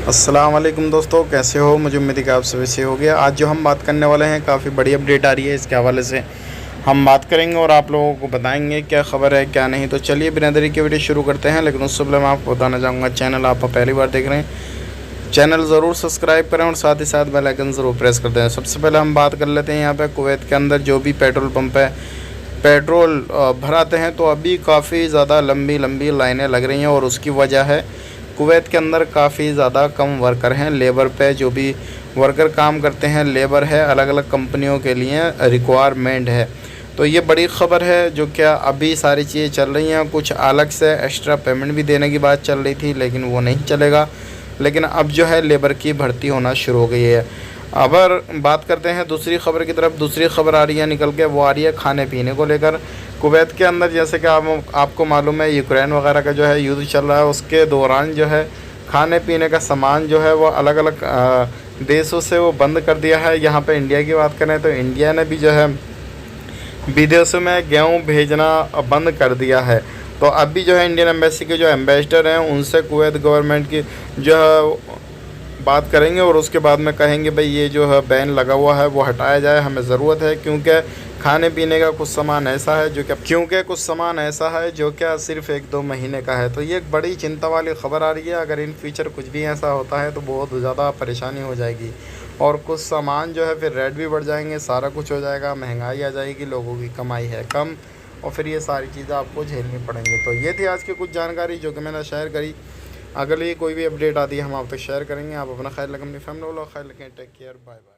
अस्सलाम वालेकुम दोस्तों, कैसे हो? मुझे उम्मीद है कि आप सभी से हो गया। आज जो हम बात करने वाले हैं काफ़ी बड़ी अपडेट आ रही है, इसके हवाले से हम बात करेंगे और आप लोगों को बताएंगे क्या ख़बर है क्या नहीं। तो चलिए बिना देरी के वीडियो शुरू करते हैं। लेकिन उससे पहले मैं आपको बताना चाहूँगा, चैनल आप पहली बार देख रहे हैं, चैनल ज़रूर सब्सक्राइब करें और साथ ही साथ बेल आइकन ज़रूर प्रेस कर दें। सबसे पहले हम बात कर लेते हैं यहाँ पर कुवैत के अंदर जो भी पेट्रोल पंप है, पेट्रोल भराते हैं तो अभी काफ़ी ज़्यादा लंबी लंबी लाइनें लग रही हैं और उसकी वजह है कुवैत के अंदर काफ़ी ज़्यादा कम वर्कर हैं। लेबर पे जो भी वर्कर काम करते हैं, लेबर है, अलग अलग कंपनियों के लिए रिक्वायरमेंट है। तो ये बड़ी ख़बर है जो क्या अभी सारी चीज़ें चल रही हैं। कुछ अलग से एक्स्ट्रा पेमेंट भी देने की बात चल रही थी, लेकिन वो नहीं चलेगा। लेकिन अब जो है लेबर की भर्ती होना शुरू हो गई है। अगर बात करते हैं दूसरी ख़बर की तरफ, दूसरी ख़बर आ रही है निकल के, वो आ रही है खाने पीने को लेकर। कुवैत के अंदर जैसे कि आपको मालूम है, यूक्रेन वगैरह का जो है युद्ध चल रहा है, उसके दौरान जो है खाने पीने का सामान जो है वो अलग अलग देशों से वो बंद कर दिया है। यहाँ पे इंडिया की बात करें तो इंडिया ने भी जो है विदेशों में गेहूँ भेजना बंद कर दिया है। तो अभी जो है इंडियन एम्बेसी के जो एम्बेसडर हैं उनसे कुवैत गवर्नमेंट की जो है बात करेंगे और उसके बाद में कहेंगे भाई ये जो है बैन लगा हुआ है वो हटाया जाए, हमें ज़रूरत है। क्योंकि खाने पीने का कुछ सामान ऐसा है जो क्या सिर्फ 1-2 महीने का है। तो ये एक बड़ी चिंता वाली ख़बर आ रही है। अगर इन फ्यूचर कुछ भी ऐसा होता है तो बहुत ज़्यादा परेशानी हो जाएगी और कुछ सामान जो है फिर रेट भी बढ़ जाएंगे, सारा कुछ हो जाएगा, महंगाई आ जाएगी, लोगों की कमाई है कम और फिर ये सारी चीज़ें आपको झेलनी पड़ेंगी। तो ये थी आज की कुछ जानकारी जो कि मैंने शेयर करी। अगली कोई भी अपडेट आती है हम आप तक शेयर करेंगे। आप अपना ख्याल रखें, अपनी फैमिली वालों का ख्याल रखें। Take care, bye bye.